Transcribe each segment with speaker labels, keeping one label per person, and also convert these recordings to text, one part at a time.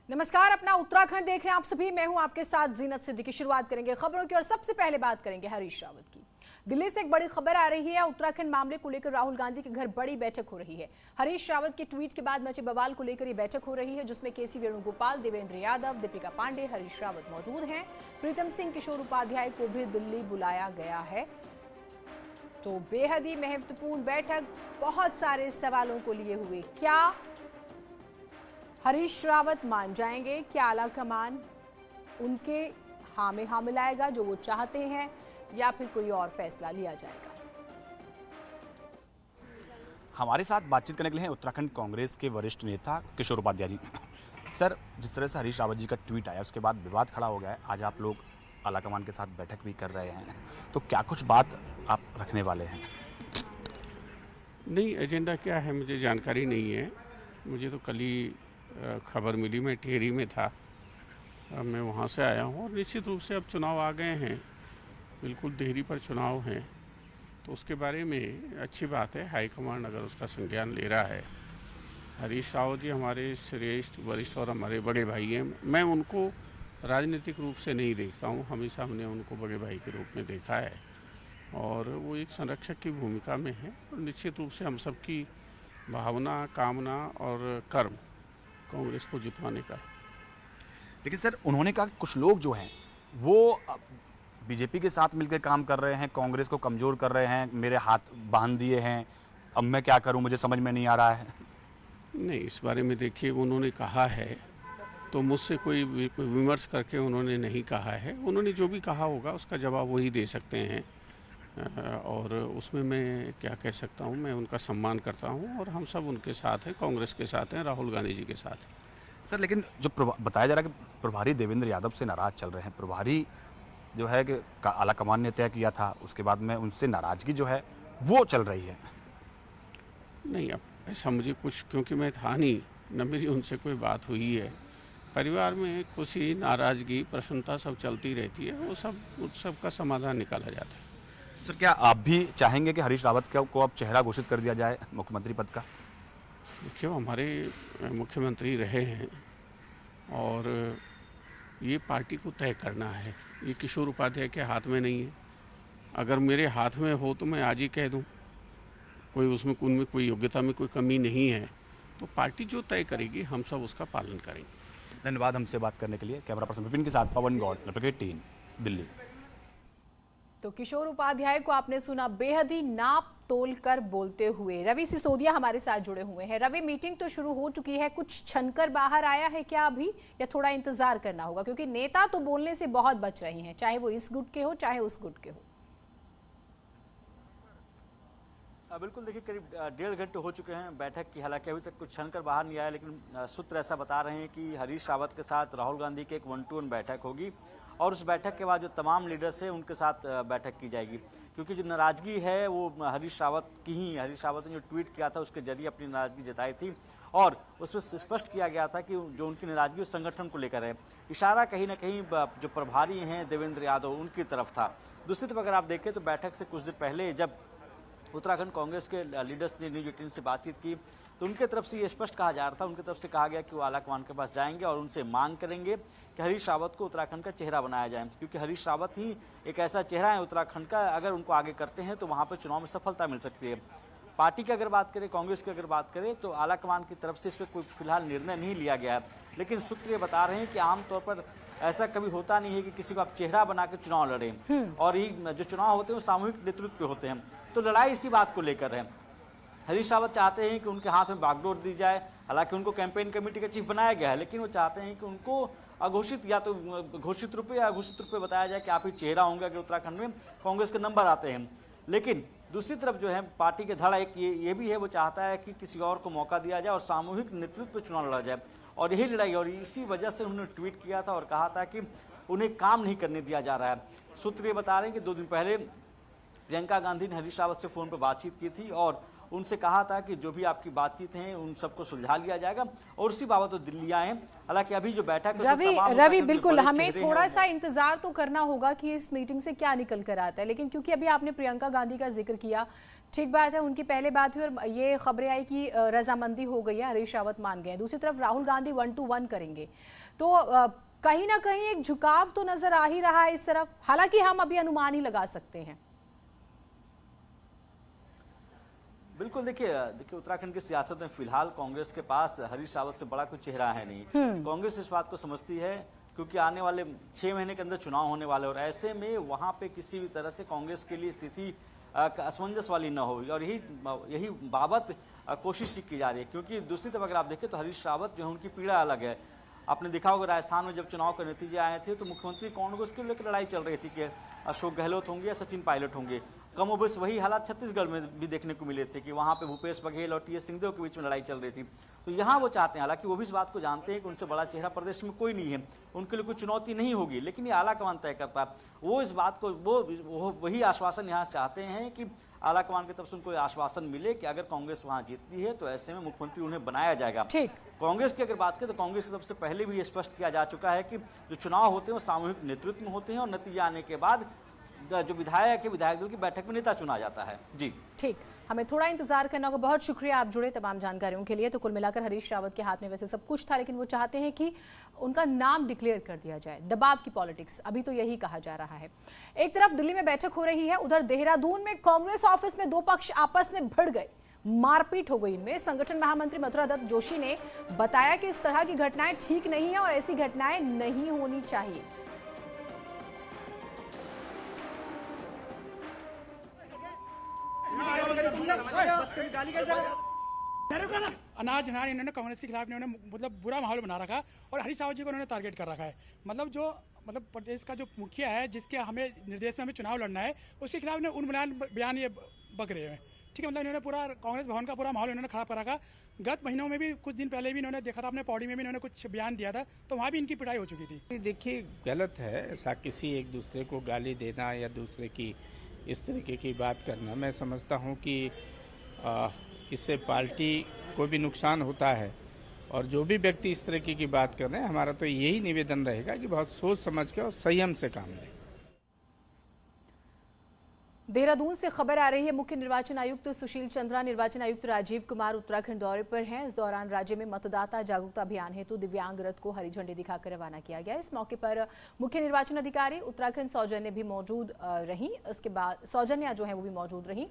Speaker 1: नमस्कार, अपना उत्तराखंड देख रहे हैं आप सभी। मैं हूं आपके साथ जीनत सिद्दीकी। शुरुआत करेंगे खबरों की और सबसे पहले बात करेंगे हरीश रावत की। दिल्ली से एक बड़ी खबर आ रही है। उत्तराखंड मामले को लेकर राहुल गांधी के घर बड़ी बैठक हो रही है। हरीश रावत के ट्वीट के बाद मचे बवाल को लेकर ये बैठक हो रही है, जिसमें केसी वेणुगोपाल, देवेंद्र यादव, दीपिका पांडे, हरीश रावत मौजूद हैं। प्रीतम सिंह, किशोर उपाध्याय को भी दिल्ली बुलाया गया है। तो बेहद ही महत्वपूर्ण बैठक, बहुत सारे सवालों को लिए हुए। क्या हरीश रावत मान जाएंगे? क्या आलाकमान उनके हाँ में हाँ मिलाएगा जो वो चाहते हैं, या फिर कोई और फैसला लिया जाएगा?
Speaker 2: हमारे साथ बातचीत करने के लिए हैं उत्तराखंड कांग्रेस के वरिष्ठ नेता किशोर उपाध्याय जी। सर, जिस तरह से हरीश रावत जी का ट्वीट आया उसके बाद विवाद खड़ा हो गया है। आज आप लोग आलाकमान के साथ बैठक भी कर रहे हैं, तो क्या कुछ बात आप रखने वाले हैं?
Speaker 3: नहीं, एजेंडा क्या है मुझे जानकारी नहीं है। मुझे तो कल ही खबर मिली, मैं टिहरी में था। अब मैं वहाँ से आया हूँ और निश्चित रूप से अब चुनाव आ गए हैं, बिल्कुल देहरी पर चुनाव हैं, तो उसके बारे में अच्छी बात है। हाईकमांड अगर उसका संज्ञान ले रहा है। हरीश रावत जी हमारे श्रेष्ठ वरिष्ठ और हमारे बड़े भाई हैं। मैं उनको राजनीतिक रूप से नहीं देखता हूँ, हमेशा हमने उनको बड़े भाई के रूप में देखा है और वो एक संरक्षक की भूमिका में है। और निश्चित रूप से हम सबकी भावना, कामना और कर्म कांग्रेस को जितवाने का।
Speaker 2: लेकिन सर, उन्होंने कहा कि कुछ लोग जो हैं वो बीजेपी के साथ मिलकर काम कर रहे हैं, कांग्रेस को कमज़ोर कर रहे हैं, मेरे हाथ बांध दिए हैं, अब मैं क्या करूं, मुझे समझ में नहीं आ रहा है।
Speaker 3: नहीं, इस बारे में देखिए, उन्होंने कहा है तो मुझसे कोई विमर्श करके उन्होंने नहीं कहा है। उन्होंने जो भी कहा होगा उसका जवाब वही दे सकते हैं और उसमें मैं क्या कह सकता हूँ। मैं उनका सम्मान करता हूँ और हम सब उनके साथ हैं, कांग्रेस के साथ हैं, राहुल गांधी जी के साथ हैं।
Speaker 2: सर, लेकिन जो बताया जा रहा है कि प्रभारी देवेंद्र यादव से नाराज़ चल रहे हैं। प्रभारी जो है कि आलाकमान ने तय किया था, उसके बाद में उनसे नाराज़गी जो है वो चल रही है।
Speaker 3: नहीं, अब ऐसा मुझे कुछ, क्योंकि मैं था नहीं, न मेरी उनसे कोई बात हुई है। परिवार में खुशी, नाराज़गी, प्रसन्नता सब चलती रहती है, वो सब उस सब का समाधान निकाला जाता है।
Speaker 2: सर, क्या आप भी चाहेंगे कि हरीश रावत को अब चेहरा घोषित कर दिया जाए मुख्यमंत्री पद का?
Speaker 3: देखिए, हमारे मुख्यमंत्री रहे हैं और ये पार्टी को तय करना है। ये किशोर उपाध्याय के हाथ में नहीं है। अगर मेरे हाथ में हो तो मैं आज ही कह दूं। कोई उसमें उनमें कोई योग्यता में कोई कमी नहीं है, तो पार्टी जो तय करेगी हम सब उसका पालन करेंगे।
Speaker 2: धन्यवाद हमसे बात करने के लिए। कैमरा पर्सन विपिन के साथ पवन गौड़, रिपोर्टर 3, दिल्ली।
Speaker 1: तो किशोर उपाध्याय को आपने सुना बेहद ही नाप तोल कर बोलते हुए। रवि सिसोदिया हमारे साथ जुड़े हुए हैं। रवि, मीटिंग तो शुरू हो चुकी है, कुछ छनकर बाहर आया है क्या अभी, या थोड़ा इंतजार करना होगा? क्योंकि नेता तो बोलने से बहुत बच रहे हैं, चाहे वो इस गुट के हो चाहे उस गुट के हो।
Speaker 4: बिल्कुल, देखिए करीब 1.5 घंटे हो चुके हैं बैठक की। हालांकि अभी तक कुछ छनकर बाहर नहीं आया, लेकिन सूत्र ऐसा बता रहे हैं कि हरीश रावत के साथ राहुल गांधी की एक 1-to-1 बैठक होगी और उस बैठक के बाद जो तमाम लीडर्स हैं उनके साथ बैठक की जाएगी। क्योंकि जो नाराज़गी है वो हरीश रावत की ही, हरीश रावत ने जो ट्वीट किया था उसके जरिए अपनी नाराज़गी जताई थी और उसमें स्पष्ट किया गया था कि जो उनकी नाराज़गी उस संगठन को लेकर है। इशारा कहीं ना कहीं जो प्रभारी हैं देवेंद्र यादव उनकी तरफ था। दूसरी तरफ अगर आप देखें तो बैठक से कुछ देर पहले जब उत्तराखंड कांग्रेस के लीडर्स ने न्यूज़ 18 से बातचीत की तो उनके तरफ से ये स्पष्ट कहा जा रहा था, उनकी तरफ से कहा गया कि वो आलाकमान के पास जाएंगे और उनसे मांग करेंगे कि हरीश रावत को उत्तराखंड का चेहरा बनाया जाए। क्योंकि हरीश रावत ही एक ऐसा चेहरा है उत्तराखंड का, अगर उनको आगे करते हैं तो वहाँ पर चुनाव में सफलता मिल सकती है। पार्टी की अगर बात करें, कांग्रेस की अगर बात करें, तो आलाकमान की तरफ से इस पर कोई फिलहाल निर्णय नहीं लिया गया है। लेकिन सूत्र ये बता रहे हैं कि आमतौर पर ऐसा कभी होता नहीं है कि किसी को आप चेहरा बना के चुनाव लड़ें, और ये जो चुनाव होते हैं वो सामूहिक नेतृत्व पे होते हैं। तो लड़ाई इसी बात को लेकर है। हरीश रावत चाहते हैं कि उनके हाथ में बागडोर दी जाए। हालांकि उनको कैंपेन कमेटी का चीफ बनाया गया है, लेकिन वो चाहते हैं कि उनको अघोषित या तो घोषित रूप या अघोषित रूप में बताया जाए कि आप ही चेहरा होंगे अगर उत्तराखंड में कांग्रेस के नंबर आते हैं। लेकिन दूसरी तरफ जो है पार्टी के धड़ा एक ये भी है, वो चाहता है कि किसी और को मौका दिया जाए और सामूहिक नेतृत्व पे चुनाव लड़ा जाए। और यही लड़ाई, और इसी वजह से उन्होंने ट्वीट किया था और कहा था कि उन्हें काम नहीं करने दिया जा रहा है। सूत्र ये बता रहे हैं कि 2 दिन पहले प्रियंका गांधी ने हरीश रावत से फ़ोन पर बातचीत की थी और उनसे कहा था कि जो भी आपकी बातचीत है उन सबको सुलझा लिया जाएगा और उसी बाबत वो दिल्ली आए। हालांकि अभी जो बैठक
Speaker 1: रवि बिल्कुल हमें थोड़ा सा इंतजार तो करना होगा कि इस मीटिंग से क्या निकल कर आता है। लेकिन क्योंकि अभी आपने प्रियंका गांधी का जिक्र किया, ठीक बात है, उनकी पहले बात हुई और ये खबरें आई कि रजामंदी हो गई है, हरीश रावत मान गए। दूसरी तरफ राहुल गांधी 1-to-1 करेंगे, तो कहीं ना कहीं एक झुकाव तो नजर आ ही रहा है इस तरफ, हालांकि हम अभी अनुमान ही लगा सकते हैं।
Speaker 4: बिल्कुल, देखिए उत्तराखंड की सियासत में फिलहाल कांग्रेस के पास हरीश रावत से बड़ा कोई चेहरा है नहीं। कांग्रेस इस बात को समझती है क्योंकि आने वाले 6 महीने के अंदर चुनाव होने वाले, और ऐसे में वहां पे किसी भी तरह से कांग्रेस के लिए स्थिति असमंजस वाली न होगी, और यही बाबत कोशिश की जा रही है। क्योंकि दूसरी तरफ अगर आप देखें तो हरीश रावत जो है उनकी पीड़ा अलग है। आपने देखा होगा राजस्थान में जब चुनाव के नतीजे आए थे तो मुख्यमंत्री कांग्रेस के लेकर लड़ाई चल रही थी कि अशोक गहलोत होंगे या सचिन पायलट होंगे। कमोबेश वही हालात छत्तीसगढ़ में भी देखने को मिले थे कि वहां पे भूपेश बघेल और टीएस सिंहदेव के बीच में लड़ाई चल रही थी। तो यहाँ वो चाहते हैं, हालांकि वो भी इस बात को जानते हैं कि उनसे बड़ा चेहरा प्रदेश में कोई नहीं है, उनके लिए कोई चुनौती नहीं होगी, लेकिन ये आला कमान तय करता है। वो इस बात को वो वही आश्वासन यहाँ चाहते हैं कि आला कमान की तरफ से उनको आश्वासन मिले कि अगर कांग्रेस वहां जीतती है तो ऐसे में मुख्यमंत्री उन्हें बनाया जाएगा। कांग्रेस की अगर बात करें तो कांग्रेस की तरफ से पहले भी ये स्पष्ट किया जा चुका है कि जो चुनाव होते हैं वो सामूहिक नेतृत्व में होते हैं, और नतीजा आने के बाद जो विधायक है विधायक दल की बैठक में नेता चुना जाता है। जी
Speaker 1: ठीक, हमें थोड़ा इंतजार करना होगा। बहुत शुक्रिया, आप जुड़े तमाम जानकारियों के लिए। तो कुल मिलाकर हरीश रावत के हाथ में वैसे सब कुछ था, लेकिन वो चाहते हैं कि उनका नाम डिक्लेयर कर दिया जाए। दबाव की पॉलिटिक्स अभी तो यही कहा जा रहा है। एक तरफ दिल्ली में बैठक हो रही है, उधर देहरादून में कांग्रेस ऑफिस में दो पक्ष आपस में भिड़ गए, मारपीट हो गई इनमें। संगठन महामंत्री मथुरा दत्त जोशी ने बताया कि इस तरह की घटनाएं ठीक नहीं है और ऐसी घटनाएं नहीं होनी चाहिए।
Speaker 5: अनाज हनान इन्होंने कांग्रेस के खिलाफ इन्होंने मतलब बुरा माहौल बना रखा, और हरीश रावत जी को उन्होंने टारगेट कर रखा है। मतलब प्रदेश का जो मुखिया है, जिसके हमें निर्देश में हमें चुनाव लड़ना है, उसके खिलाफ इन्होंने उन बयान ये बक रहे हैं। ठीक है, मतलब इन्होंने पूरा कांग्रेस भवन का पूरा माहौल इन्होंने खराब कर रखा। गत महीनों में भी, कुछ दिन पहले भी इन्होंने देखा था, अपने पौड़ी में भी इन्होंने कुछ बयान दिया था, तो वहाँ भी इनकी पिटाई हो चुकी थी।
Speaker 3: देखिए, गलत है ऐसा किसी एक दूसरे को गाली देना या दूसरे की इस तरीके की बात करना। मैं समझता हूँ कि इससे पार्टी को भी नुकसान होता है, और जो भी व्यक्ति इस तरीके की बात कर रहे हैं, हमारा तो यही निवेदन रहेगा कि बहुत सोच समझ के और संयम से काम लें।
Speaker 1: देहरादून से खबर आ रही है, मुख्य निर्वाचन आयुक्त सुशील चंद्रा, निर्वाचन आयुक्त राजीव कुमार उत्तराखंड दौरे पर हैं। इस दौरान राज्य में मतदाता जागरूकता अभियान हेतु दिव्यांग रथ को हरी झंडी दिखाकर रवाना किया गया। इस मौके पर मुख्य निर्वाचन अधिकारी उत्तराखंड सौजन्य भी मौजूद रही। इसके बाद सौजन्या जो है वो भी मौजूद रही।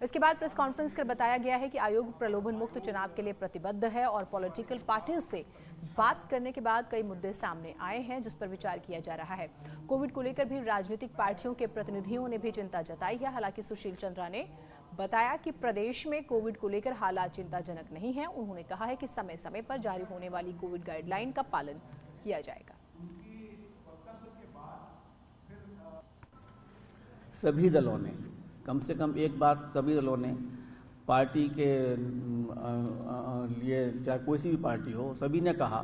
Speaker 1: इसके बाद प्रेस कॉन्फ्रेंस कर बताया गया है कि आयोग प्रलोभन मुक्त चुनाव के लिए प्रतिबद्ध है, और पॉलिटिकल पार्टीज से बात करने के बाद कई मुद्दे सामने आए हैं जिस पर विचार किया जा रहा है। कोविड को लेकर भी राजनीतिक पार्टियों के प्रतिनिधियों ने भी चिंता जताई है। हालांकि सुशील चंद्रा ने बताया कि प्रदेश में कोविड को लेकर हालात चिंताजनक नहीं है। उन्होंने कहा है कि समय समय पर जारी होने वाली कोविड गाइडलाइन का पालन किया जाएगा।
Speaker 6: सभी दलों ने, कम से कम एक बात सभी दलों ने पार्टी के लिए, चाहे कोई सी भी पार्टी हो, सभी ने कहा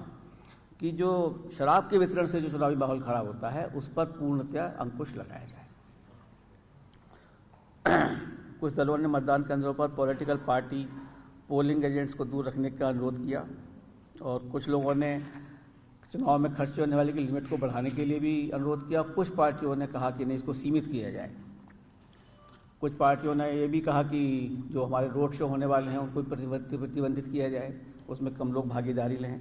Speaker 6: कि जो शराब के वितरण से जो चुनावी माहौल खराब होता है उस पर पूर्णतया अंकुश लगाया जाए। कुछ दलों ने मतदान केंद्रों पर पॉलिटिकल पार्टी पोलिंग एजेंट्स को दूर रखने का अनुरोध किया, और कुछ लोगों ने चुनाव में खर्च होने वाले की लिमिट को बढ़ाने के लिए भी अनुरोध किया। कुछ पार्टियों ने कहा कि नहीं, इसको सीमित किया जाए। कुछ पार्टियों ने ये भी कहा कि जो हमारे रोड शो होने वाले हैं उनको प्रतिबंधित किया जाए, उसमें कम लोग भागीदारी लें।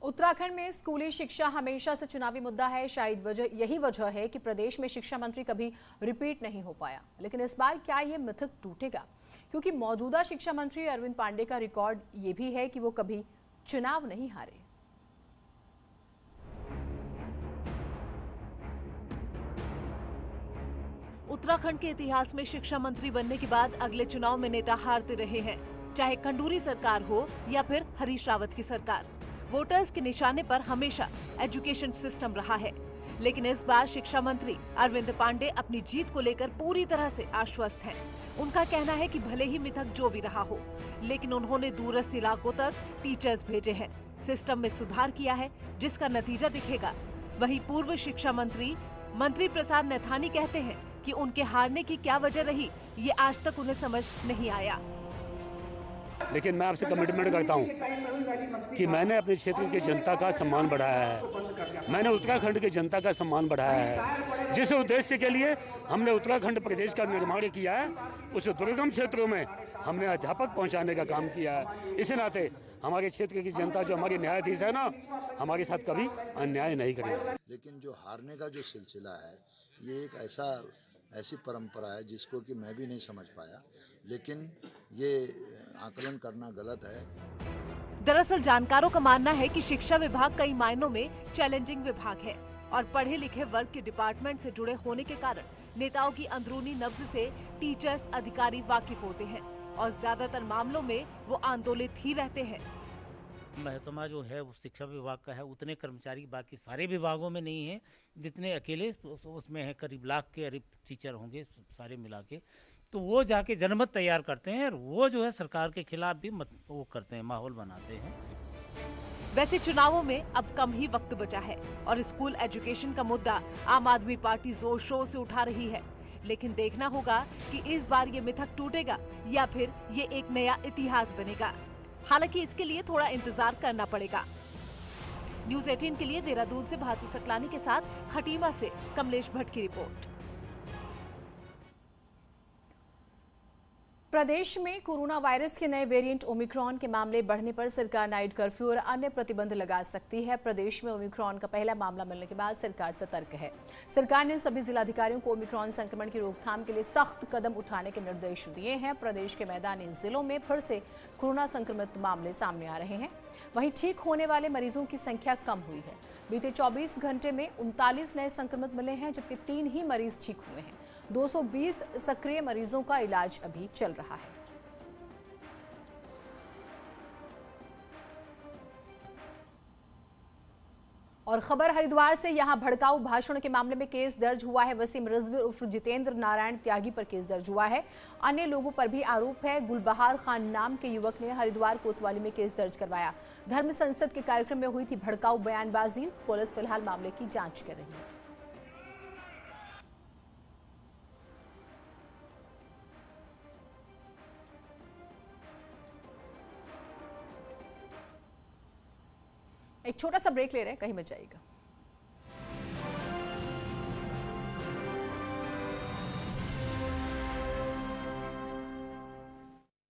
Speaker 1: उत्तराखंड में स्कूली शिक्षा हमेशा से चुनावी मुद्दा है। शायद यही वजह है कि प्रदेश में शिक्षा मंत्री कभी रिपीट नहीं हो पाया। लेकिन इस बार क्या ये मिथक टूटेगा? क्योंकि मौजूदा शिक्षा मंत्री अरविंद पांडे का रिकॉर्ड ये भी है कि वो कभी चुनाव नहीं हारे।
Speaker 7: उत्तराखंड के इतिहास में शिक्षा मंत्री बनने के बाद अगले चुनाव में नेता हारते रहे हैं, चाहे खंडूरी सरकार हो या फिर हरीश रावत की सरकार। वोटर्स के निशाने पर हमेशा एजुकेशन सिस्टम रहा है, लेकिन इस बार शिक्षा मंत्री अरविंद पांडे अपनी जीत को लेकर पूरी तरह से आश्वस्त हैं। उनका कहना है कि भले ही मिथक जो भी रहा हो, लेकिन उन्होंने दूरस्थ इलाकों तक टीचर्स भेजे हैं, सिस्टम में सुधार किया है, जिसका नतीजा दिखेगा। वहीं पूर्व शिक्षा मंत्री प्रसाद नैथानी कहते हैं कि उनके हारने की क्या वजह रही, ये आज तक उन्हें समझ नहीं आया।
Speaker 8: लेकिन मैं आपसे कमिटमेंट करता हूँ कि मैंने अपने क्षेत्र की जनता का सम्मान बढ़ाया है, मैंने उत्तराखंड की जनता का सम्मान बढ़ाया है। जिस उद्देश्य के लिए हमने उत्तराखंड प्रदेश का निर्माण किया है, उस दुर्गम क्षेत्रों में हमने अध्यापक पहुंचाने का काम किया है। इसी नाते हमारे क्षेत्र की जनता, जो हमारे न्यायाधीश है ना, हमारे साथ कभी अन्याय नहीं करेगा।
Speaker 9: लेकिन जो हारने का जो सिलसिला है, ये एक ऐसी परंपरा है जिसको कि मैं भी नहीं समझ पाया, लेकिन ये आकलन करना गलत है।
Speaker 7: दरअसल जानकारों का मानना है कि शिक्षा विभाग कई मायनों में चैलेंजिंग विभाग है और पढ़े लिखे वर्ग के डिपार्टमेंट से जुड़े होने के कारण नेताओं की अंदरूनी नब्ज से टीचर्स अधिकारी वाकिफ होते हैं और ज्यादातर मामलों में वो आंदोलित ही रहते हैं।
Speaker 10: महकमा जो है वो शिक्षा विभाग का है, उतने कर्मचारी बाकी सारे विभागों में नहीं है जितने अकेले उसमें है। करीब लाख के करीब टीचर होंगे सारे मिला के, तो वो जाके जनमत तैयार करते हैं और वो जो है सरकार के खिलाफ भी वो करते हैं, माहौल बनाते हैं।
Speaker 7: वैसे चुनावों में अब कम ही वक्त बचा है और स्कूल एजुकेशन का मुद्दा आम आदमी पार्टी जोर शोर से उठा रही है, लेकिन देखना होगा कि इस बार ये मिथक टूटेगा या फिर ये एक नया इतिहास बनेगा। हालांकि इसके लिए थोड़ा इंतजार करना पड़ेगा। न्यूज़ 18 के लिए देहरादून से भारती सकलानी के साथ खटीमा से कमलेश भट्ट की रिपोर्ट।
Speaker 1: प्रदेश में कोरोना वायरस के नए वेरिएंट ओमिक्रॉन के मामले बढ़ने पर सरकार नाइट कर्फ्यू और अन्य प्रतिबंध लगा सकती है। प्रदेश में ओमिक्रॉन का पहला मामला मिलने के बाद सरकार सतर्क है। सरकार ने सभी जिलाधिकारियों को ओमिक्रॉन संक्रमण की रोकथाम के लिए सख्त कदम उठाने के निर्देश दिए हैं। प्रदेश के मैदानी जिलों में फिर से कोरोना संक्रमित मामले सामने आ रहे हैं। वहीं ठीक होने वाले मरीजों की संख्या कम हुई है। बीते 24 घंटे में 39 नए संक्रमित मिले हैं, जबकि 3 ही मरीज ठीक हुए हैं। 220 सक्रिय मरीजों का इलाज अभी चल रहा है। और खबर हरिद्वार से, यहां भड़काऊ भाषण के मामले में केस दर्ज हुआ है। वसीम रिजवी उर्फ जितेंद्र नारायण त्यागी पर केस दर्ज हुआ है। अन्य लोगों पर भी आरोप है। गुलबहार खान नाम के युवक ने हरिद्वार कोतवाली में केस दर्ज करवाया। धर्म संसद के कार्यक्रम में हुई थी भड़काऊ बयानबाजी। पुलिस फिलहाल मामले की जांच कर रही है। एक छोटा सा ब्रेक ले रहे हैं, कहीं मत जाइएगा।